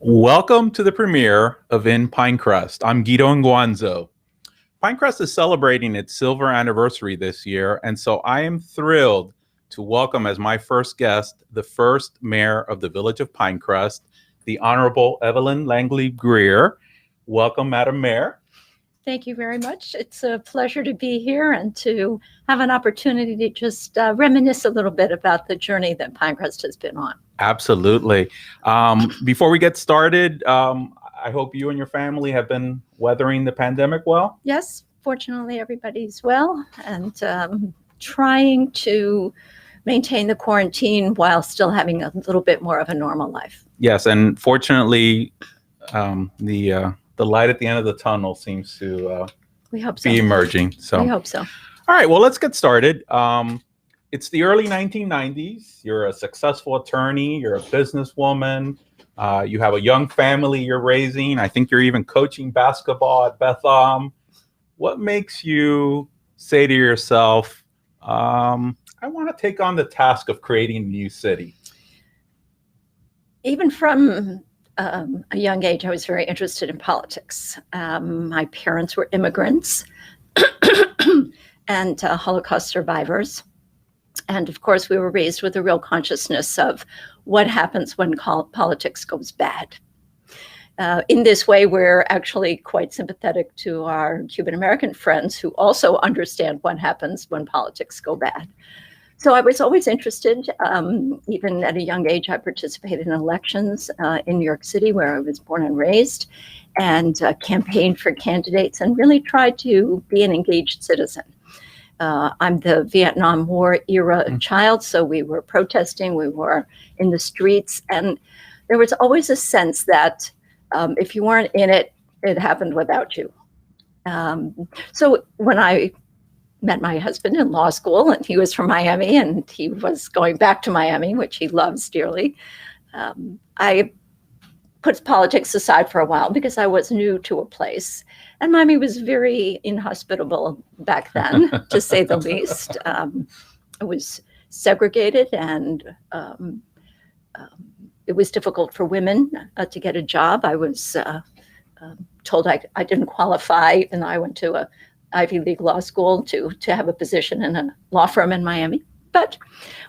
Welcome to the premiere of In Pinecrest. I'm Guido Inguanzo. Pinecrest is celebrating its silver anniversary this year, and so I am thrilled to welcome as my first guest the first mayor of the village of Pinecrest, the Honorable Evelyn Langleib Greer. Welcome, Madam Mayor. Thank you very much. It's a pleasure to be here and to have an opportunity to just reminisce a little bit about the journey that Pinecrest has been on. Absolutely. Before we get started, I hope you and your family have been weathering the pandemic well. Yes, fortunately, everybody's well and trying to maintain the quarantine while still having a little bit more of a normal life. Yes, and fortunately, the light at the end of the tunnel seems to we hope so. be emerging. So we hope so. All right, well, let's get started. It's the early 1990s. You're a successful attorney. You're a businesswoman. You have a young family you're raising. I think you're even coaching basketball at Bethlehem. What makes you say to yourself, I want to take on the task of creating a new city? Even from a young age, I was very interested in politics. My parents were immigrants and Holocaust survivors. And of course, we were raised with a real consciousness of what happens when politics goes bad. In this way, we're actually quite sympathetic to our Cuban American friends who also understand what happens when politics go bad. So I was always interested. Even at a young age, I participated in elections in New York City, where I was born and raised, and campaigned for candidates and really tried to be an engaged citizen. I'm the Vietnam War era child, so we were protesting, we were in the streets, and there was always a sense that if you weren't in it, it happened without you. So when I met my husband in law school, and he was from Miami, and he was going back to Miami, which he loves dearly, I put politics aside for a while because I was new to a place. And Miami was very inhospitable back then, to say the least. It was segregated, and it was difficult for women to get a job. I was told I didn't qualify, and I went to a Ivy League law school to have a position in a law firm in Miami. But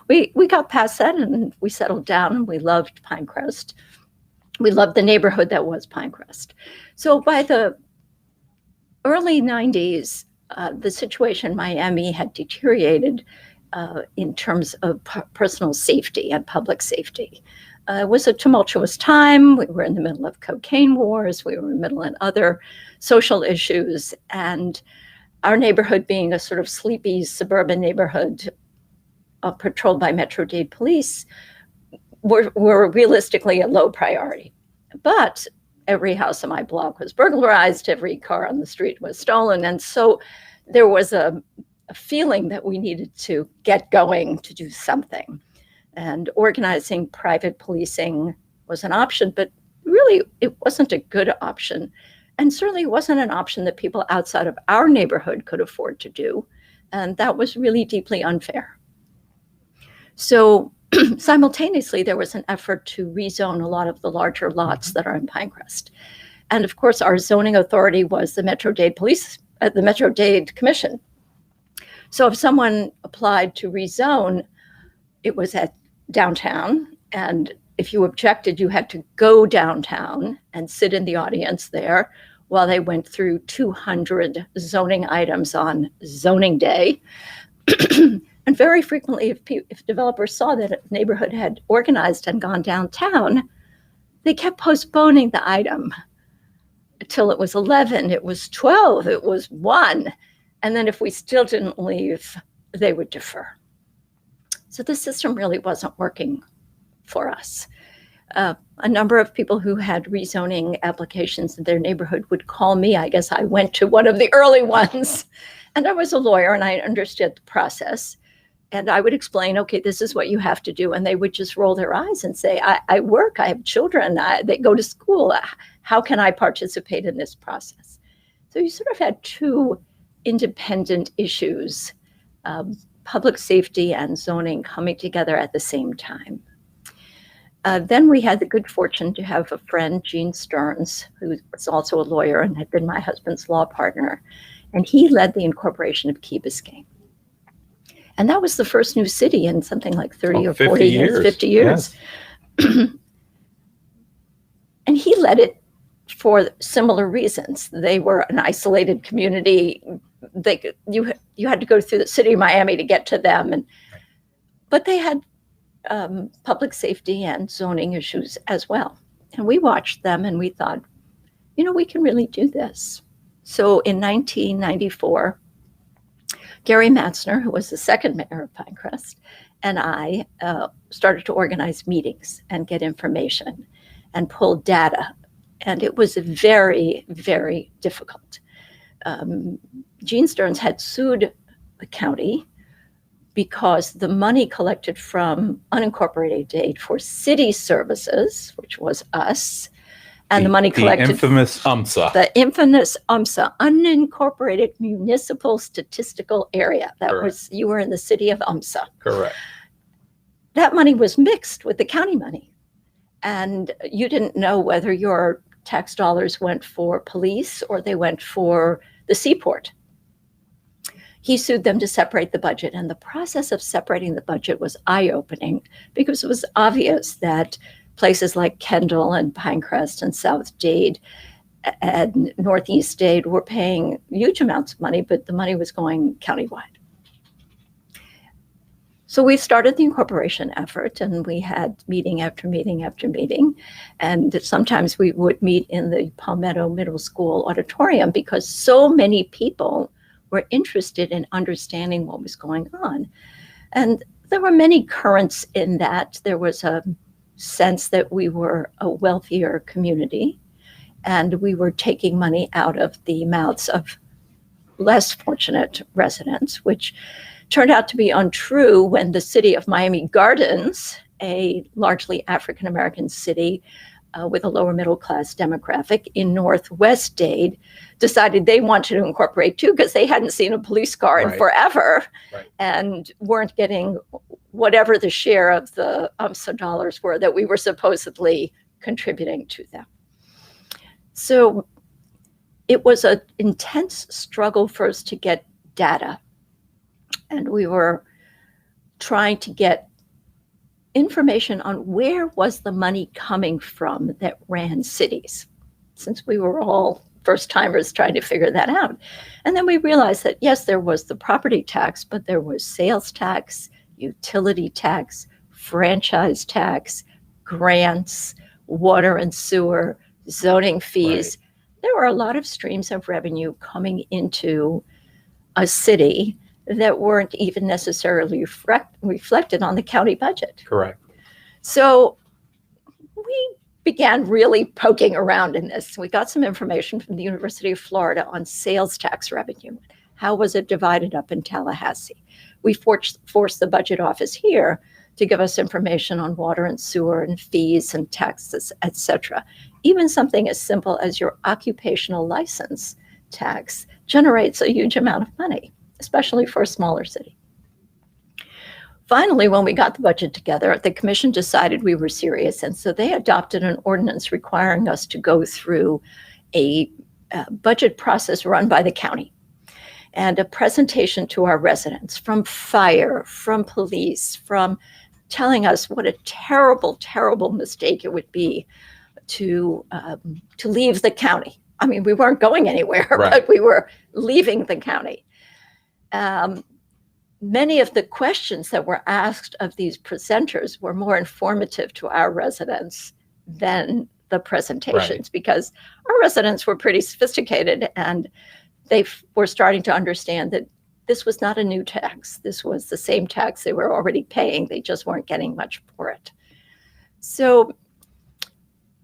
we got past that, and we settled down, and we loved Pinecrest. We loved the neighborhood that was Pinecrest. So by the early 90s, the situation in Miami had deteriorated in terms of personal safety and public safety. It was a tumultuous time. We were in the middle of cocaine wars. We were in the middle of other social issues. And our neighborhood, being a sort of sleepy suburban neighborhood patrolled by Metro-Dade police, were realistically a low priority. But every house on my block was burglarized, every car on the street was stolen. And so there was a feeling that we needed to get going to do something. And organizing private policing was an option, but really it wasn't a good option. And certainly wasn't an option that people outside of our neighborhood could afford to do. And that was really deeply unfair. So simultaneously, there was an effort to rezone a lot of the larger lots that are in Pinecrest. And of course, our zoning authority was the Metro-Dade Police, the Metro-Dade Commission. So if someone applied to rezone, it was at downtown. And if you objected, you had to go downtown and sit in the audience there while they went through 200 zoning items on zoning day. And very frequently, if developers saw that a neighborhood had organized and gone downtown, they kept postponing the item until it was 11, it was 12, it was 1. And then if we still didn't leave, they would defer. So the system really wasn't working for us. A number of people who had rezoning applications in their neighborhood would call me. I guess I went to one of the early ones. And I was a lawyer, and I understood the process. And I would explain, okay, this is what you have to do. And they would just roll their eyes and say, I work, I have children, they go to school. How can I participate in this process? So you sort of had two independent issues, public safety and zoning coming together at the same time. Then we had the good fortune to have a friend, Gene Stearns, who was also a lawyer and had been my husband's law partner. And he led the incorporation of Key Biscayne. And that was the first new city in something like 30 or 40 years, 50 years. Yes. And he led it for similar reasons. They were an isolated community. You had to go through the city of Miami to get to them. But they had public safety and zoning issues as well. And we watched them and we thought, we can really do this. So in 1994, Gary Matzner, who was the second mayor of Pinecrest, and I started to organize meetings and get information and pull data. And it was very, very difficult. Gene Stearns had sued the county because the money collected from unincorporated aid for city services, which was us, and the money collected... The infamous UMSA. The infamous UMSA, Unincorporated Municipal Statistical Area. You were in the city of UMSA. Correct. That money was mixed with the county money. And you didn't know whether your tax dollars went for police or they went for the seaport. He sued them to separate the budget. And the process of separating the budget was eye-opening because it was obvious that places like Kendall and Pinecrest and South Dade and Northeast Dade were paying huge amounts of money, but the money was going countywide. So we started the incorporation effort, and we had meeting after meeting after meeting. And sometimes we would meet in the Palmetto Middle School auditorium because so many people were interested in understanding what was going on. And there were many currents in that. There was a sense that we were a wealthier community and we were taking money out of the mouths of less fortunate residents, which turned out to be untrue when the city of Miami Gardens, a largely African-American city with a lower middle class demographic in Northwest Dade, decided they wanted to incorporate too because they hadn't seen a police car in forever and weren't getting whatever the share of the UMSA dollars were that we were supposedly contributing to them. So it was an intense struggle for us to get data. And we were trying to get information on where was the money coming from that ran cities, since we were all first-timers trying to figure that out. And then we realized that, yes, there was the property tax, but there was sales tax, utility tax, franchise tax, grants, water and sewer, zoning fees. There were a lot of streams of revenue coming into a city that weren't even necessarily reflected on the county budget. Correct. So we began really poking around in this. We got some information from the University of Florida on sales tax revenue. How was it divided up in Tallahassee? We forced the budget office here to give us information on water and sewer and fees and taxes, et cetera. Even something as simple as your occupational license tax generates a huge amount of money, especially for a smaller city. Finally, when we got the budget together, the commission decided we were serious, and so they adopted an ordinance requiring us to go through a budget process run by the county and a presentation to our residents from fire, from police, from telling us what a terrible, terrible mistake it would be to leave the county. I mean, we weren't going anywhere, but we were leaving the county. Many of the questions that were asked of these presenters were more informative to our residents than the presentations, because our residents were pretty sophisticated and they were starting to understand that this was not a new tax. This was the same tax they were already paying. They just weren't getting much for it. So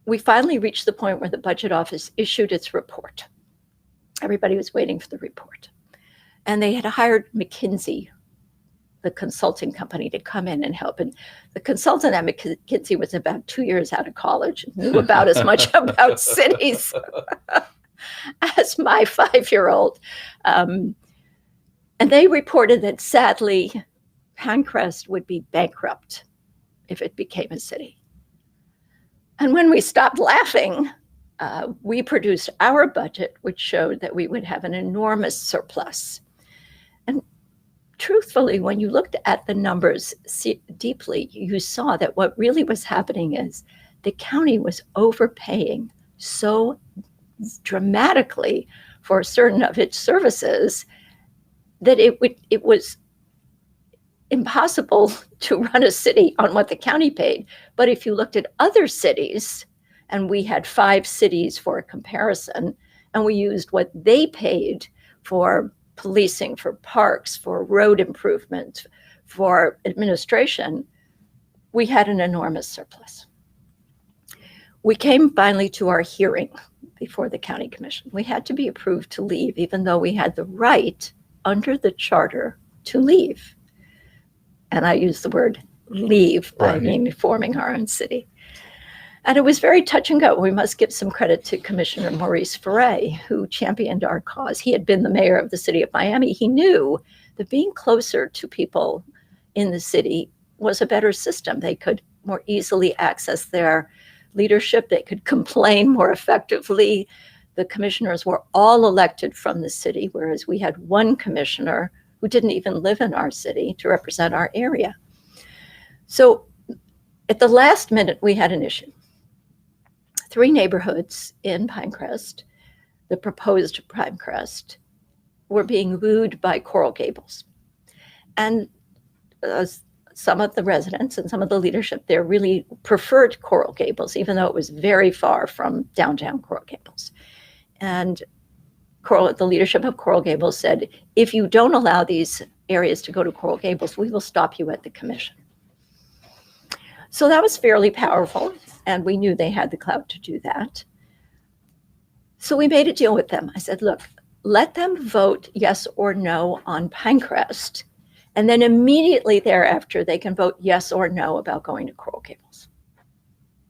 we finally reached the point where the budget office issued its report. Everybody was waiting for the report. And they had hired McKinsey, the consulting company, to come in and help. And the consultant at McKinsey was about 2 years out of college, knew about as much about cities as my 5-year-old. And they reported that sadly, Pinecrest would be bankrupt if it became a city. And when we stopped laughing, we produced our budget, which showed that we would have an enormous surplus. And truthfully, when you looked at the numbers deeply, you saw that what really was happening is the county was overpaying so dramatically for certain of its services that it was impossible to run a city on what the county paid. But if you looked at other cities, and we had 5 cities for a comparison, and we used what they paid for policing, for parks, for road improvement, for administration, we had an enormous surplus. We came finally to our hearing before the county commission. We had to be approved to leave, even though we had the right under the charter to leave. And I use the word leave by meaning forming our own city. And it was very touch and go. We must give some credit to Commissioner Maurice Ferre, who championed our cause. He had been the mayor of the city of Miami. He knew that being closer to people in the city was a better system. They could more easily access their leadership. They could complain more effectively. The commissioners were all elected from the city, whereas we had one commissioner who didn't even live in our city to represent our area. So at the last minute, we had an issue. 3 neighborhoods in Pinecrest, the proposed Pinecrest, were being wooed by Coral Gables. And some of the residents and some of the leadership there really preferred Coral Gables, even though it was very far from downtown Coral Gables. And the leadership of Coral Gables said, if you don't allow these areas to go to Coral Gables, we will stop you at the commission. So that was fairly powerful, and we knew they had the clout to do that. So we made a deal with them. I said, look, let them vote yes or no on Pinecrest, and then immediately thereafter, they can vote yes or no about going to Coral Gables.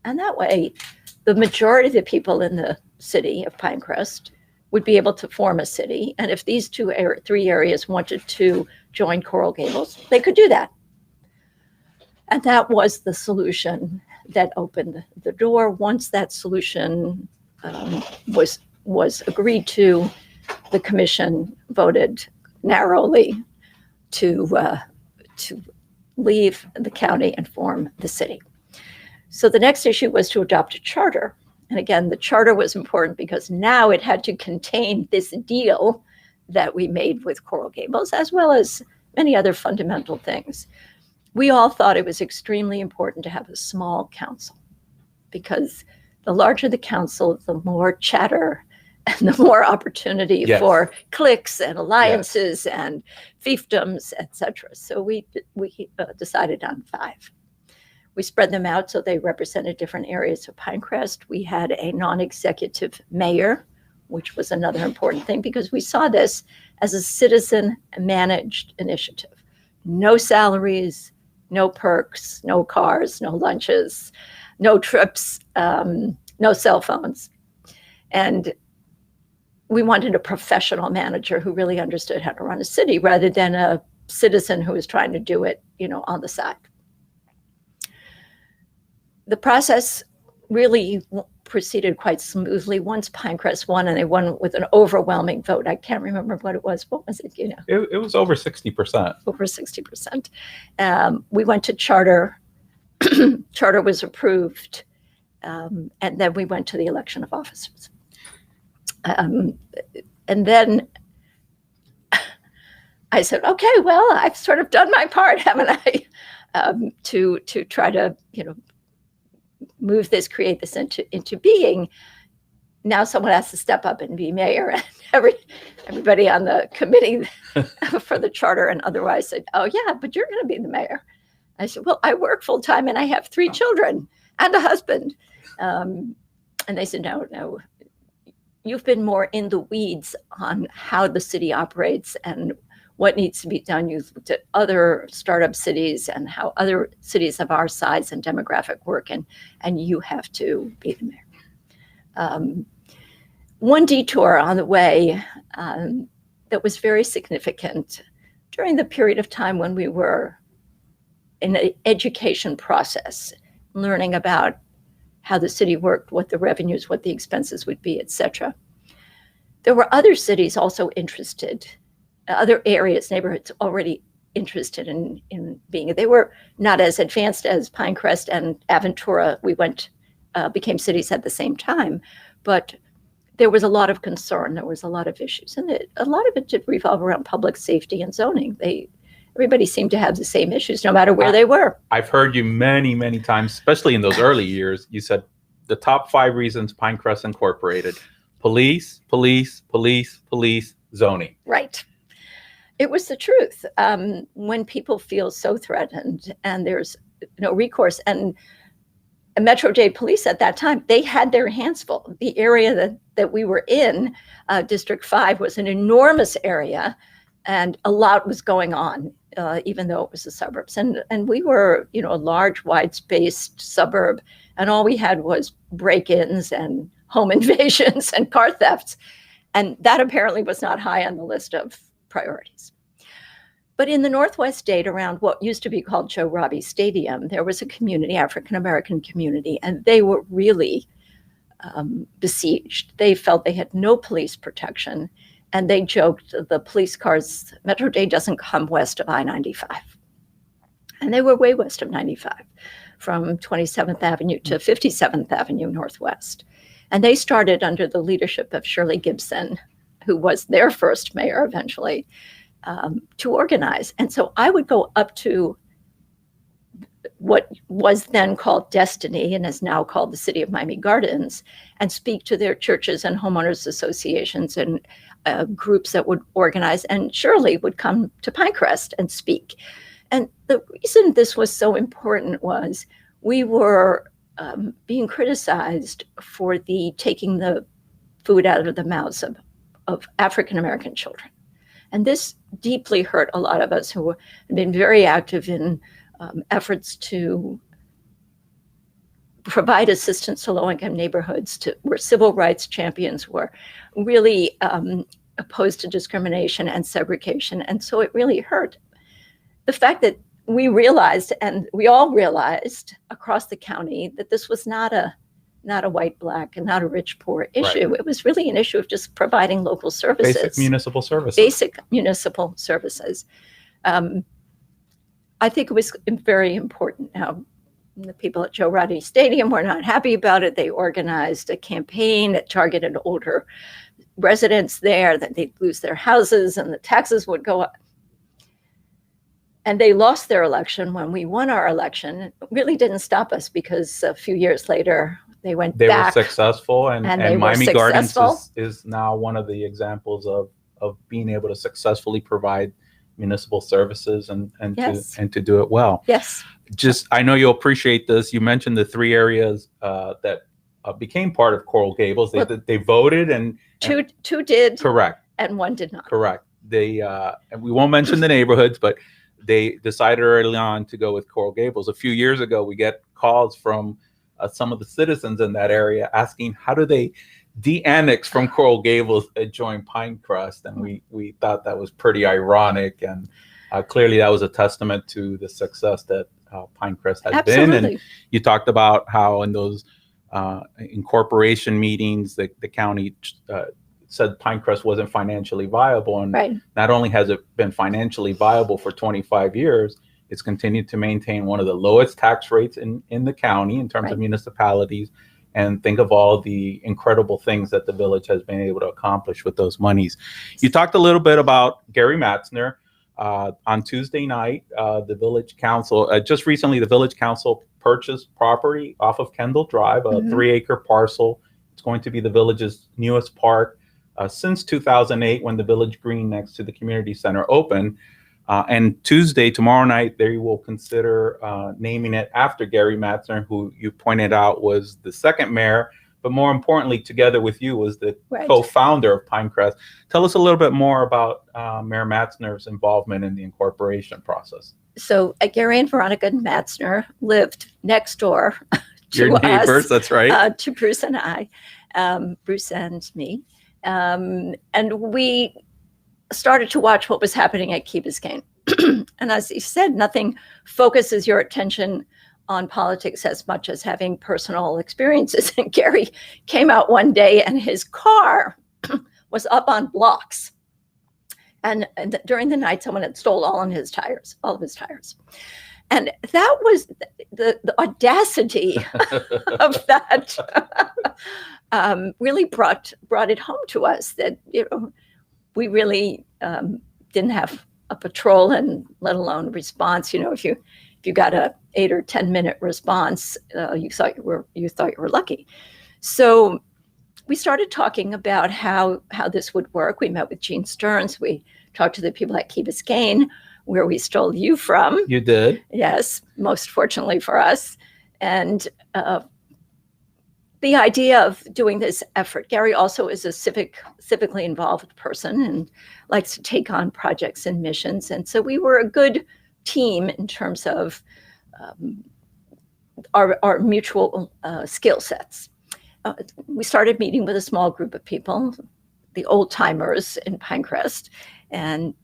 And that way, the majority of the people in the city of Pinecrest would be able to form a city. And if these 3 areas wanted to join Coral Gables, they could do that. And that was the solution that opened the door. Once that solution was agreed to, the commission voted narrowly to leave the county and form the city. So the next issue was to adopt a charter. And again, the charter was important because now it had to contain this deal that we made with Coral Gables, as well as many other fundamental things. We all thought it was extremely important to have a small council, because the larger the council, the more chatter and the more opportunity for cliques and alliances and fiefdoms, etc. So we decided on 5. We spread them out so they represented different areas of Pinecrest. We had a non-executive mayor, which was another important thing, because we saw this as a citizen-managed initiative. No salaries, no perks, no cars, no lunches, no trips, no cell phones. And we wanted a professional manager who really understood how to run a city, rather than a citizen who was trying to do it, on the side. The process really proceeded quite smoothly once Pinecrest won, and they won with an overwhelming vote. I can't remember what it was. What was it? It was over 60%. Over 60%. We went to charter. Charter was approved, and then we went to the election of officers. And then I said, okay, well, I've sort of done my part, haven't I? To try to, create this into being. Now someone has to step up and be mayor, and everybody on the committee for the charter and otherwise said, oh yeah, but you're going to be the mayor. I said, well, I work full time and I have 3 children and a husband. And they said, no, you've been more in the weeds on how the city operates and what needs to be done. You've looked at other startup cities and how other cities of our size and demographic work, and you have to be the mayor. One detour on the way that was very significant during the period of time when we were in an education process, learning about how the city worked, what the revenues, what the expenses would be, etc. There were other cities also interested, other areas, neighborhoods already interested in being. They were not as advanced as Pinecrest and Aventura. We became cities at the same time, but there was a lot of concern. There was a lot of issues, and a lot of it did revolve around public safety and zoning. Everybody seemed to have the same issues, no matter where they were. I've heard you many, many times, especially in those early years. You said the top 5 reasons Pinecrest incorporated: police, police, police, police, zoning. Right. It was the truth. When people feel so threatened and there's no recourse, and Metro J police at that time, they had their hands full. The area that we were in, District 5, was an enormous area, and a lot was going on, even though it was the suburbs. And we were, a large, wide-spaced suburb, and all we had was break-ins and home invasions and car thefts. And that apparently was not high on the list of priorities. But in the Northwest State, around what used to be called Joe Robbie Stadium, there was a community, African-American community, and they were really besieged. They felt they had no police protection, and they joked the police cars, Metro J doesn't come west of I-95. And they were way west of 95, from 27th Avenue to 57th Avenue Northwest. And they started under the leadership of Shirley Gibson, who was their first mayor eventually, to organize. And so I would go up to what was then called Destiny and is now called the City of Miami Gardens, and speak to their churches and homeowners associations and groups that would organize. And Shirley would come to Pinecrest and speak. And the reason this was so important was we were being criticized for taking the food out of the mouths of African-American children. And this deeply hurt a lot of us who have been very active in efforts to provide assistance to low-income neighborhoods, were civil rights champions, were really opposed to discrimination and segregation. And so it really hurt. The fact that we realized, and we all realized across the county, that this was not a white, black, and not a rich, poor issue. Right. It was really an issue of just providing local services. Basic municipal services. Basic municipal services. I think it was very important. Now, the people at Joe Robbie Stadium were not happy about it. They organized a campaign that targeted older residents there, that they'd lose their houses and the taxes would go up. And they lost their election. When we won our election, it really didn't stop us, because a few years later, they went back. They were successful, and Miami Gardens is now one of the examples of being able to successfully provide municipal services and to do it well. Yes. I know you'll appreciate this. You mentioned the 3 areas that became part of Coral Gables. They voted, and two did. Correct. And 1 did not. Correct. They and we won't mention the neighborhoods, but they decided early on to go with Coral Gables. A few years ago, we get calls from some of the citizens in that area asking, how do they de-annex from Coral Gables and join Pinecrest? And we thought that was pretty ironic. And clearly that was a testament to the success that Pinecrest has been. And you talked about how in those incorporation meetings, the county said Pinecrest wasn't financially viable. And not only has it been financially viable for 25 years, it's continued to maintain one of the lowest tax rates in the county in terms of municipalities. And think of all the incredible things that the village has been able to accomplish with those monies. You talked a little bit about Gary Matzner. On Tuesday night, the village council, just recently, the village council purchased property off of Kendall Drive, a 3-acre parcel. It's going to be the village's newest park since 2008, when the village green next to the community center opened. And Tuesday, tomorrow night, they will consider naming it after Gary Matzner, who you pointed out was the second mayor, but more importantly, together with you, was the co-founder of Pinecrest. Tell us a little bit more about Mayor Matzner's involvement in the incorporation process. So Gary and Veronica Matzner lived next door to your neighbors, us, that's right. To Bruce and I, Bruce and me. And we started to watch what was happening at Key Biscayne. And as he said, nothing focuses your attention on politics as much as having personal experiences. And Gary came out one day and his car was up on blocks. And during the night, someone had stole all of his tires. And that was the audacity of that really brought it home to us that, we really didn't have a patrol and let alone response. If you got a 8 or 10 minute response, you thought you were lucky. So we started talking about how this would work. We met with Gene Stearns. We talked to the people at Key Biscayne, where we stole you from. You did? Yes, most fortunately for us. And the idea of doing this effort, Gary also is a civically involved person and likes to take on projects and missions. And so we were a good team in terms of our mutual skill sets. We started meeting with a small group of people, the old timers in Pinecrest, and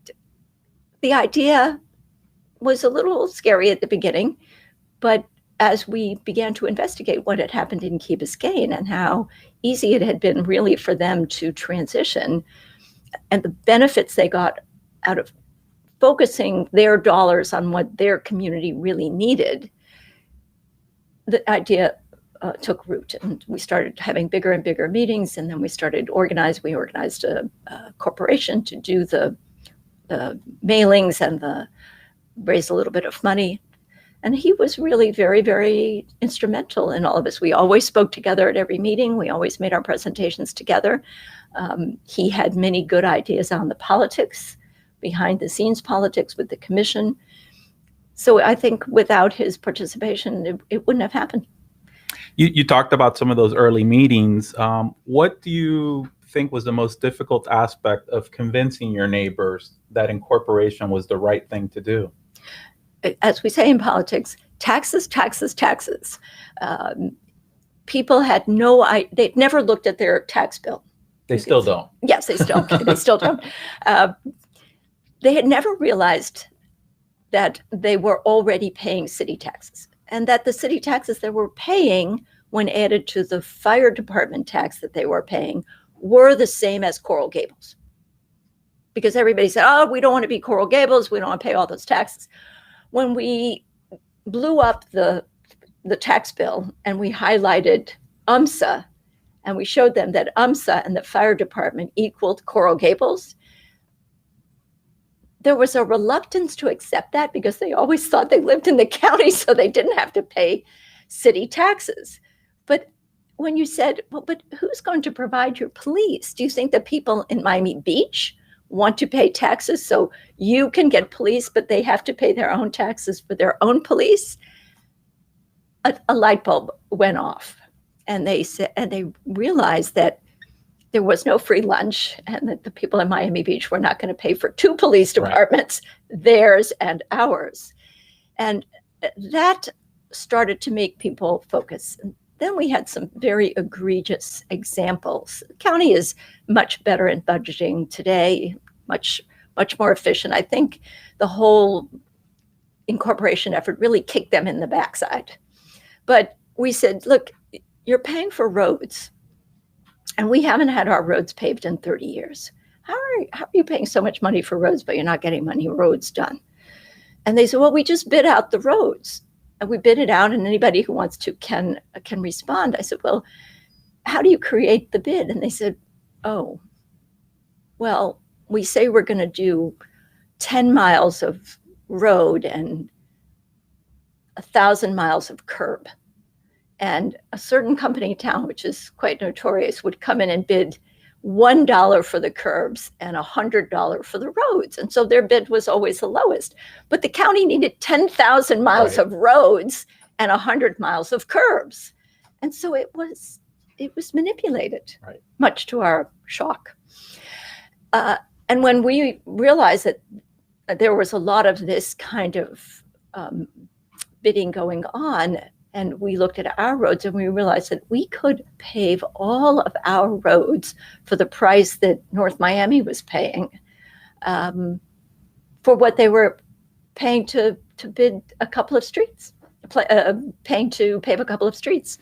the idea was a little scary at the beginning, but as we began to investigate what had happened in Key Biscayne and how easy it had been really for them to transition and the benefits they got out of focusing their dollars on what their community really needed, the idea took root, and we started having bigger and bigger meetings, and then we organized a corporation to do the mailings and raise a little bit of money. And he was really very, very instrumental in all of this. We always spoke together at every meeting. We always made our presentations together. He had many good ideas on the politics, behind the scenes politics with the commission. So I think without his participation, it wouldn't have happened. You talked about some of those early meetings. What do you think was the most difficult aspect of convincing your neighbors that incorporation was the right thing to do? As we say in politics, taxes, taxes, taxes. People had they'd never looked at their tax bill. They still don't. Yes, they still don't. They had never realized that they were already paying city taxes, and that the city taxes they were paying, when added to the fire department tax that they were paying, were the same as Coral Gables. Because everybody said, oh, we don't want to be Coral Gables, we don't want to pay all those taxes. When we blew up the tax bill and we highlighted UMSA, and we showed them that UMSA and the fire department equaled Coral Gables, there was a reluctance to accept that because they always thought they lived in the county, so they didn't have to pay city taxes. But when you said, well, but who's going to provide your police? Do you think the people in Miami Beach want to pay taxes so you can get police, but they have to pay their own taxes for their own police? A light bulb went off, and they realized that there was no free lunch, and that the people in Miami Beach were not going to pay for two police departments, right, theirs and ours. And that started to make people focus. And then we had some very egregious examples. The county is much better in budgeting today, much more efficient. I think the whole incorporation effort really kicked them in the backside. But we said, look, you're paying for roads, and we haven't had our roads paved in 30 years. How are you paying so much money for roads, but you're not getting any roads done? And they said, well, we just bid out the roads. And we bid it out, and anybody who wants to can respond. I said, well, how do you create the bid? And they said, oh, well, we say we're going to do 10 miles of road and 1,000 miles of curb. And a certain company in town, which is quite notorious, would come in and bid $1 for the curbs and $100 for the roads. And so their bid was always the lowest. But the county needed 10,000 miles of roads and 100 miles of curbs. And so it was manipulated, much to our shock. And when we realized that there was a lot of this kind of bidding going on, and we looked at our roads and we realized that we could pave all of our roads for the price that North Miami was paying for what they were paying to bid a couple of streets. paying to pave a couple of streets.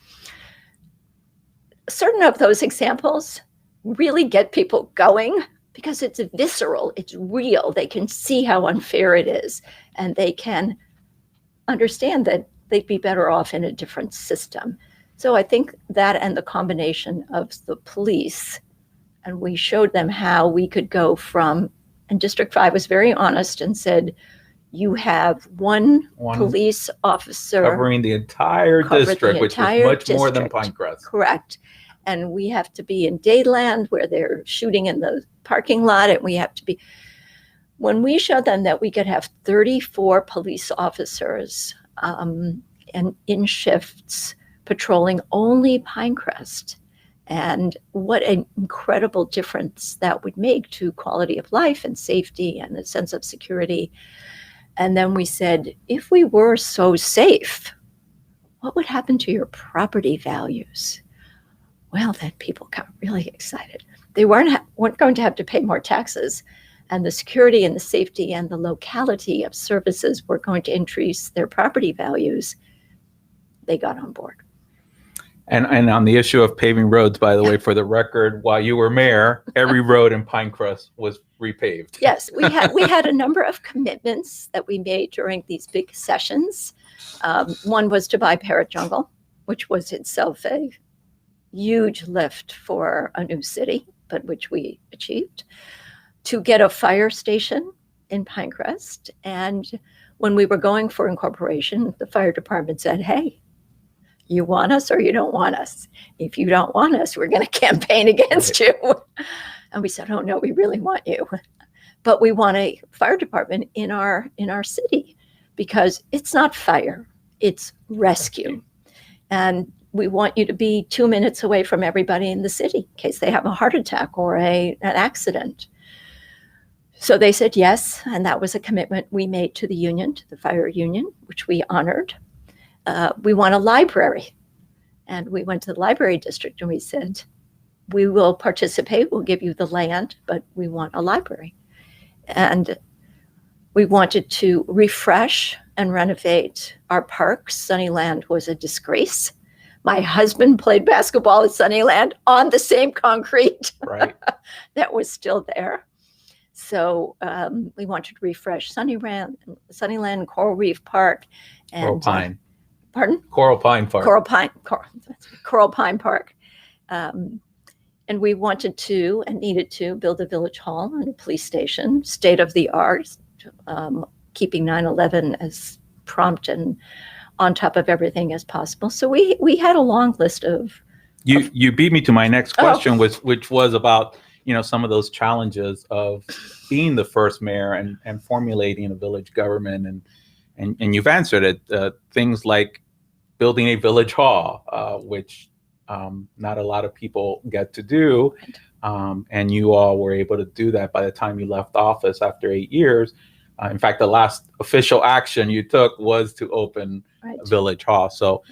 Certain of those examples really get people going because it's visceral, it's real. They can see how unfair it is, and they can understand that they'd be better off in a different system. So I think that, and the combination of the police, and we showed them how we could go from, and District 5 was very honest and said, you have one police officer covering the entire district, which is much more than Pinecrest. Correct. And we have to be in Dayland where they're shooting in the parking lot, and we have to be, when we showed them that we could have 34 police officers and in shifts patrolling only Pinecrest, and what an incredible difference that would make to quality of life and safety and a sense of security. And then we said, if we were so safe, what would happen to your property values? Well, then people got really excited. They weren't going to have to pay more taxes, and the security and the safety and the locality of services were going to increase their property values. They got on board. And on the issue of paving roads, by the way, for the record, while you were mayor, every road in Pinecrest was repaved. Yes, we had a number of commitments that we made during these big sessions. One was to buy Parrot Jungle, which was itself a huge lift for a new city, but which we achieved. To get a fire station in Pinecrest. And when we were going for incorporation, the fire department said, hey, you want us or you don't want us? If you don't want us, we're going to campaign against you. And we said, oh no, we really want you. But we want a fire department in our city because it's not fire, it's rescue. And we want you to be 2 minutes away from everybody in the city in case they have a heart attack or an accident. So they said yes, and that was a commitment we made to the union, to the fire union, which we honored. We want a library. And we went to the library district and we said, we will participate, we'll give you the land, but we want a library. And we wanted to refresh and renovate our parks. Sunnyland was a disgrace. My husband played basketball at Sunnyland on the same concrete right. that was still there. So we wanted to refresh Sunnyland, Coral Reef Park, and Coral Pine. Pardon? Coral Pine Park. Coral Pine Park. And we wanted to and needed to build a village hall and a police station, state of the art, keeping 9/11 as prompt and on top of everything as possible. So we had a long list of. You beat me to my next question, which was about some of those challenges of being the first mayor and formulating a village government, and you've answered it. Things like building a village hall, which not a lot of people get to do, and you all were able to do that by the time you left office after 8 years. In fact, the last official action you took was to open a village hall. So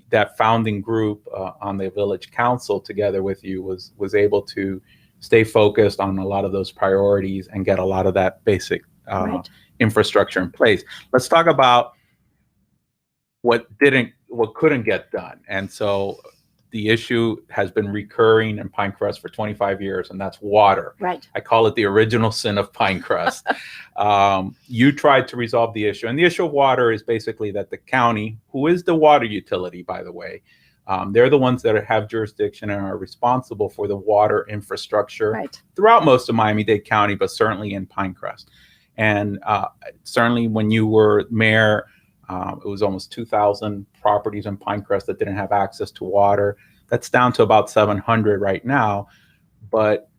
that founding group on the village council together with you was able to stay focused on a lot of those priorities and get a lot of that basic infrastructure in place. Let's talk about what couldn't get done. And so the issue has been recurring in Pinecrest for 25 years, and that's water. Right. I call it the original sin of Pinecrest. You tried to resolve the issue, and the issue of water is basically that the county, who is the water utility, by the way, they're the ones that have jurisdiction and are responsible for the water infrastructure throughout most of Miami-Dade County, but certainly in Pinecrest. And certainly when you were mayor, it was almost 2,000 properties in Pinecrest that didn't have access to water. That's down to about 700 right now. But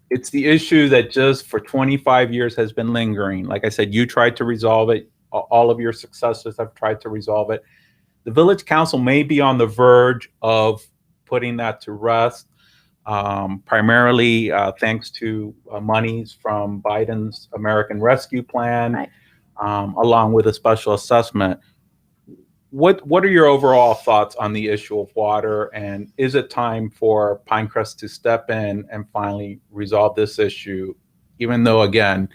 it's the issue that just for 25 years has been lingering. Like I said, you tried to resolve it. All of your successors have tried to resolve it. The village council may be on the verge of putting that to rest, primarily thanks to monies from Biden's American Rescue Plan. Along with a special assessment. What are your overall thoughts on the issue of water, and is it time for Pinecrest to step in and finally resolve this issue, even though, again,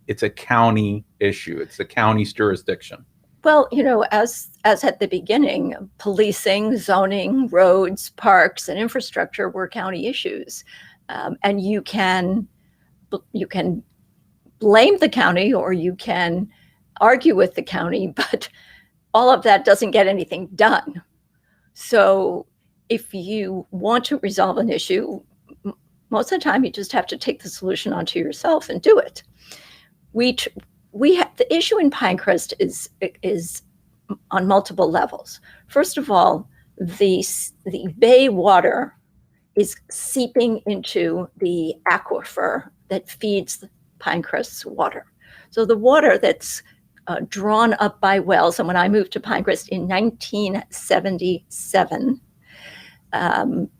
it's a county issue, it's the county's jurisdiction? Well, as at the beginning, policing, zoning, roads, parks, and infrastructure were county issues, and you can blame the county or you can argue with the county, but all of that doesn't get anything done. So if you want to resolve an issue, most of the time you just have to take the solution onto yourself and do it. The issue in Pinecrest is on multiple levels. First of all, the bay water is seeping into the aquifer that feeds Pinecrest's water. So the water that's drawn up by wells, and when I moved to Pinecrest in 1977,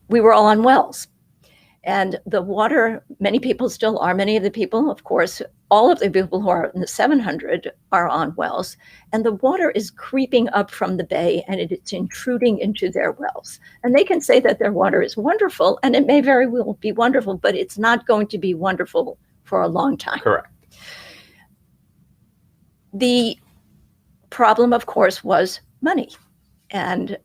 we were all on wells. And the water, many people still are, many of the people, of course, all of the people who are in the 700 are on wells, and the water is creeping up from the bay and it's intruding into their wells. And they can say that their water is wonderful, and it may very well be wonderful, but it's not going to be wonderful for a long time. Correct. The problem, of course, was money. And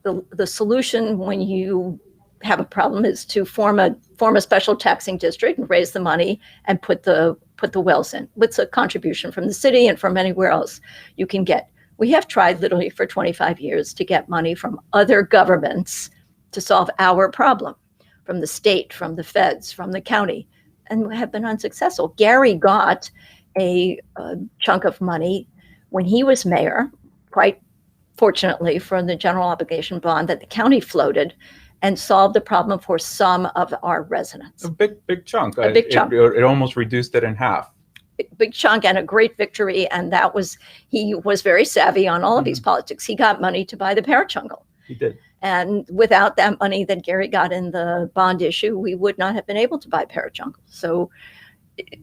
the solution when you have a problem is to form a special taxing district and raise the money and put the wells in with a contribution from the city and from anywhere else you can get. We have tried literally for 25 years to get money from other governments to solve our problem, from the state, from the feds, from the county, and have been unsuccessful. Gary got a chunk of money when he was mayor, quite fortunately, from the general obligation bond that the county floated, and solved the problem for some of our residents. A big chunk. A big chunk. It almost reduced it in half. Big chunk and a great victory. And he was very savvy on all of these politics. He got money to buy the parachungle. He did. And without that money that Gary got in the bond issue, we would not have been able to buy parachungle. So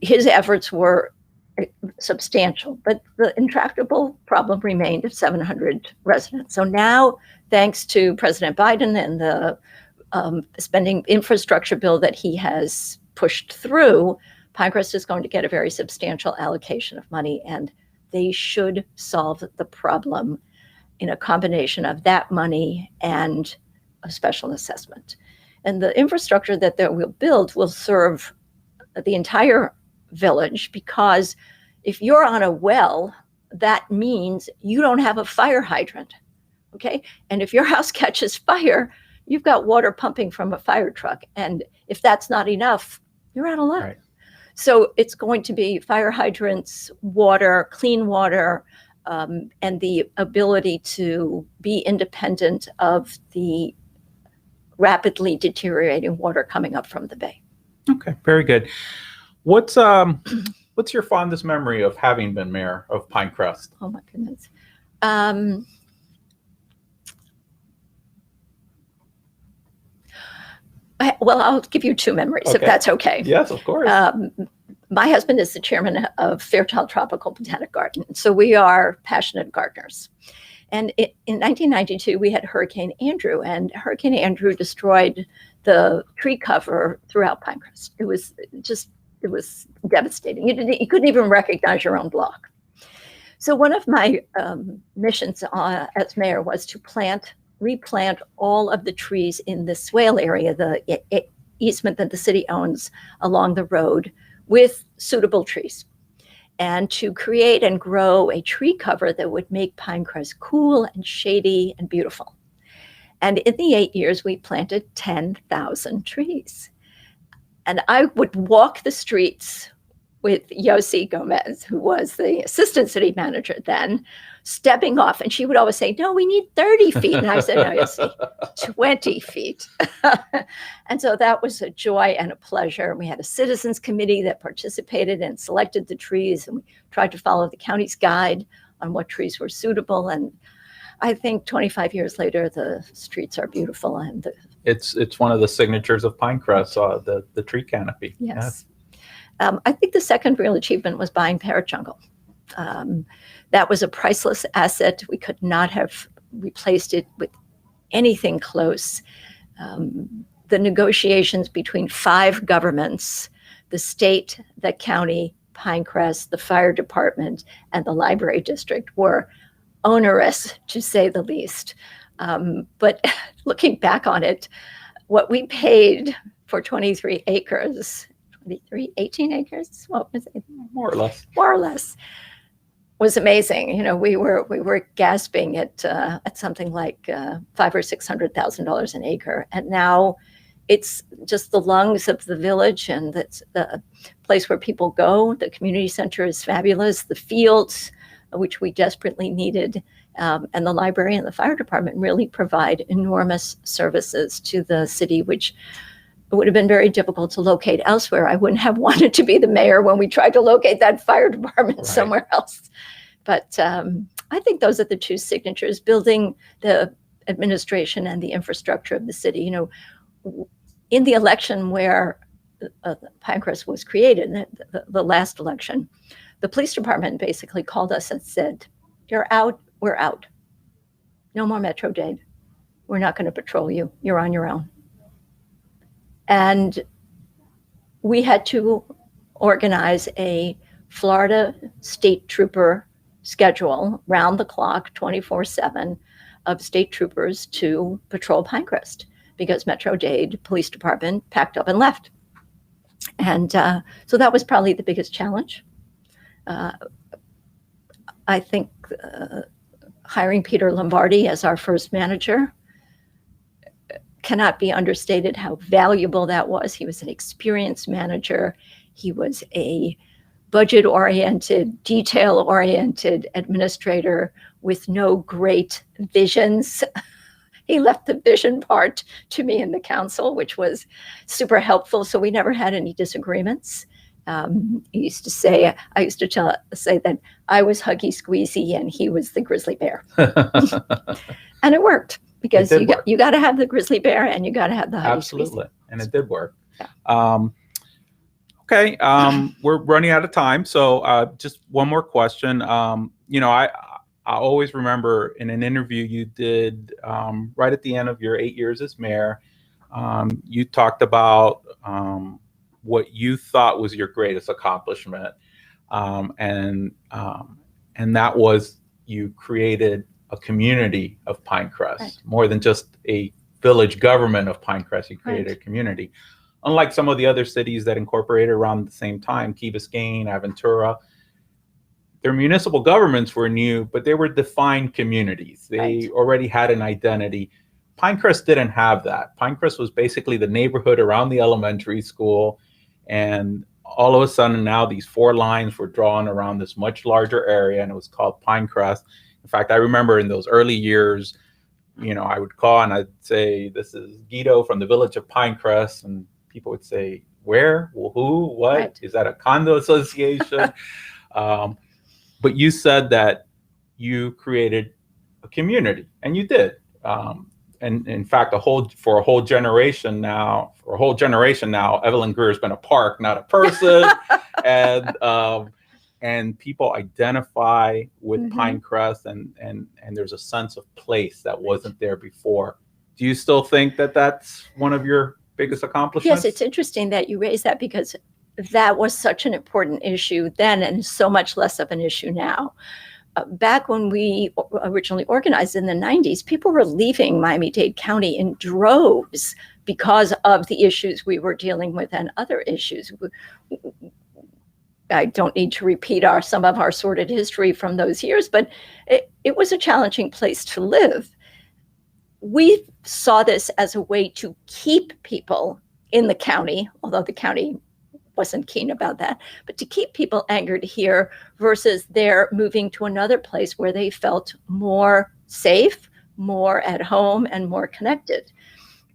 his efforts were substantial, but the intractable problem remained of 700 residents. So now, thanks to President Biden and the spending infrastructure bill that he has pushed through, Pinecrest is going to get a very substantial allocation of money, and they should solve the problem in a combination of that money and a special assessment. And the infrastructure that they will build will serve the entire village, because if you're on a well, that means you don't have a fire hydrant, okay? And if your house catches fire, you've got water pumping from a fire truck. And if that's not enough, you're out of luck. Right. So it's going to be fire hydrants, water, clean water, and the ability to be independent of the rapidly deteriorating water coming up from the bay. Okay, very good. What's your fondest memory of having been mayor of Pinecrest? Oh my goodness. I'll give you two memories, if that's okay. Yes, of course. My husband is the chairman of Fairchild Tropical Botanic Garden, so we are passionate gardeners. And in 1992, we had Hurricane Andrew, and Hurricane Andrew destroyed the tree cover throughout Pinecrest. It was devastating. You couldn't even recognize your own block. So one of my missions as mayor was to replant all of the trees in the swale area, the easement that the city owns along the road, with suitable trees, and to create and grow a tree cover that would make Pinecrest cool and shady and beautiful. And in the 8 years, we planted 10,000 trees. And I would walk the streets with Yossi Gomez, who was the assistant city manager then, stepping off. And she would always say, no, we need 30 feet. And I said, no, Yossi, 20 feet. And so that was a joy and a pleasure. We had a citizens committee that participated and selected the trees. And we tried to follow the county's guide on what trees were suitable. And I think 25 years later, the streets are beautiful. And it's one of the signatures of Pinecrest, the tree canopy. Yes. I think the second real achievement was buying parachungle. That was a priceless asset. We could not have replaced it with anything close. The negotiations between 5 governments, the state, the county, Pinecrest, the fire department, and the library district, were onerous, to say the least. But looking back on it, what we paid for 23 acres, 18 acres, what was it? More or less. More or less, was amazing. You know, we were gasping at something like $500,000 or $600,000 an acre, and now it's just the lungs of the village, and that's the place where people go. The community center is fabulous. The fields, which we desperately needed, and the library and the fire department really provide enormous services to the city, which would have been very difficult to locate elsewhere. I wouldn't have wanted to be the mayor when we tried to locate that fire department somewhere else. But I think those are the two signatures: building the administration and the infrastructure of the city. You know, in the election where Pinecrest was created, the last election, the police department basically called us and said, "You're out, we're out. No more Metro-Dade. We're not going to patrol you. You're on your own." And we had to organize a Florida state trooper schedule, round the clock, 24/7, of state troopers to patrol Pinecrest, because Metro-Dade Police Department packed up and left. And so that was probably the biggest challenge. I think hiring Peter Lombardi as our first manager cannot be understated how valuable that was. He was an experienced manager. He was a budget-oriented, detail-oriented administrator with no great visions. He left the vision part to me in the council, which was super helpful. So we never had any disagreements. I used to say that I was Huggy Squeezy and he was the grizzly bear. And it worked, because you got to have the grizzly bear and you got to have the Huggy Absolutely. Squeezy. And it did work. Yeah. Okay. We're running out of time. So just one more question. You know, I always remember in an interview you did right at the end of your 8 years as mayor, you talked about what you thought was your greatest accomplishment. And that was you created a community of Pinecrest, Right. More than just a village government of Pinecrest. You created Right. a community. Unlike some of the other cities that incorporated around the same time, Key Biscayne, Aventura, their municipal governments were new, but they were defined communities. They Right. already had an identity. Pinecrest didn't have that. Pinecrest was basically the neighborhood around the elementary school. And all of a sudden now these 4 lines were drawn around this much larger area, and it was called Pinecrest. In fact, I remember in those early years, you know, I would call and I'd say, "This is Guido from the village of Pinecrest." And people would say, "Where? Well, who? What? Right. Is that a condo association?" But you said that you created a community, and you did. And in fact, for a whole generation now, Evelyn Greer has been a park, not a person. And people identify with Mm-hmm. Pinecrest, and there's a sense of place that wasn't there before. Do you still think that that's one of your biggest accomplishments? Yes, it's interesting that you raise that, because that was such an important issue then and so much less of an issue now. Back when we originally organized in the 90s, people were leaving Miami-Dade County in droves because of the issues we were dealing with and other issues. I don't need to repeat some of our sordid history from those years, but it was a challenging place to live. We saw this as a way to keep people in the county, although the county wasn't keen about that, but to keep people anchored here versus their moving to another place where they felt more safe, more at home, and more connected.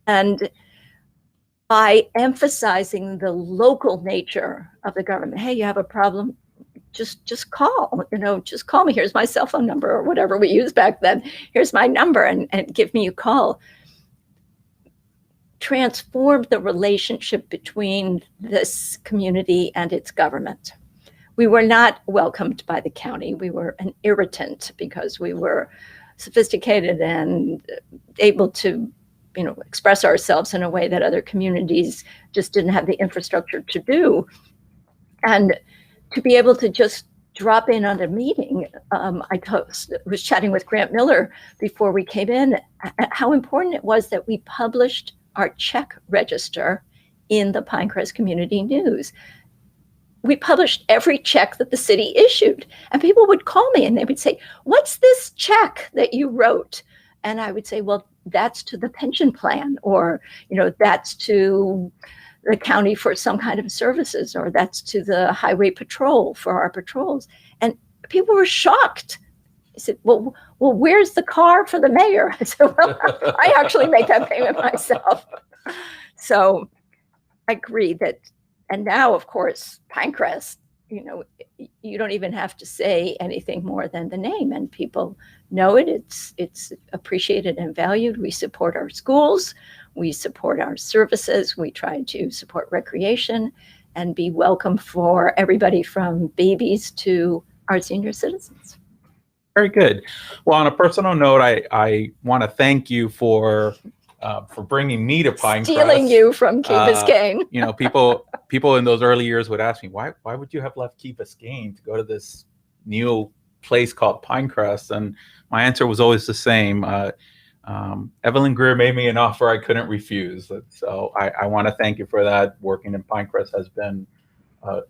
And by emphasizing the local nature of the government, hey, you have a problem, just call, just call me. Here's my cell phone number, or whatever we used back then. Here's my number, and give me a call. Transformed the relationship between this community and its government. We were not welcomed by the county. We were an irritant because we were sophisticated and able to, express ourselves in a way that other communities just didn't have the infrastructure to do. And to be able to just drop in on a meeting. Was chatting with Grant Miller before we came in, how important it was that we published our check register in the Pinecrest Community News. We published every check that the city issued, and people would call me and they would say, "What's this check that you wrote?" And I would say, "Well, that's to the pension plan, or, that's to the county for some kind of services, or that's to the highway patrol for our patrols." And people were shocked. He said, well, where's the car for the mayor? I said, well, I actually make that payment myself. So I agree that, and now, of course, Pinecrest, you don't even have to say anything more than the name, and people know it. It's appreciated and valued. We support our schools. We support our services. We try to support recreation and be welcome for everybody from babies to our senior citizens. Very good. Well, on a personal note, I want to thank you for bringing me to Pinecrest. Stealing you from Key Biscayne. People in those early years would ask me, why would you have left Key Biscayne to go to this new place called Pinecrest? And my answer was always the same. Evelyn Greer made me an offer I couldn't refuse. So I want to thank you for that. Working in Pinecrest has been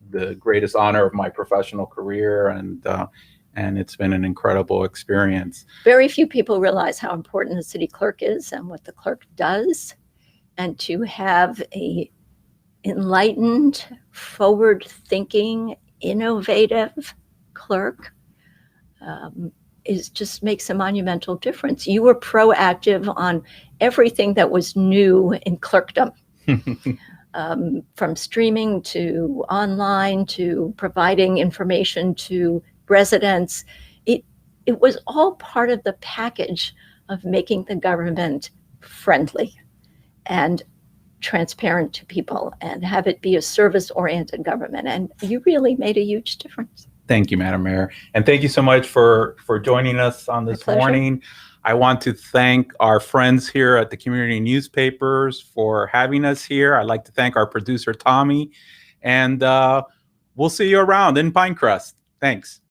the greatest honor of my professional career, and it's been an incredible experience. Very few people realize how important the city clerk is and what the clerk does. And to have a enlightened, forward-thinking, innovative clerk just makes a monumental difference. You were proactive on everything that was new in clerkdom. From streaming to online to providing information to residents. It was all part of the package of making the government friendly and transparent to people and have it be a service-oriented government. And you really made a huge difference. Thank you, Madam Mayor. And thank you so much for joining us on this morning. I want to thank our friends here at the community newspapers for having us here. I'd like to thank our producer, Tommy. And we'll see you around in Pinecrest. Thanks.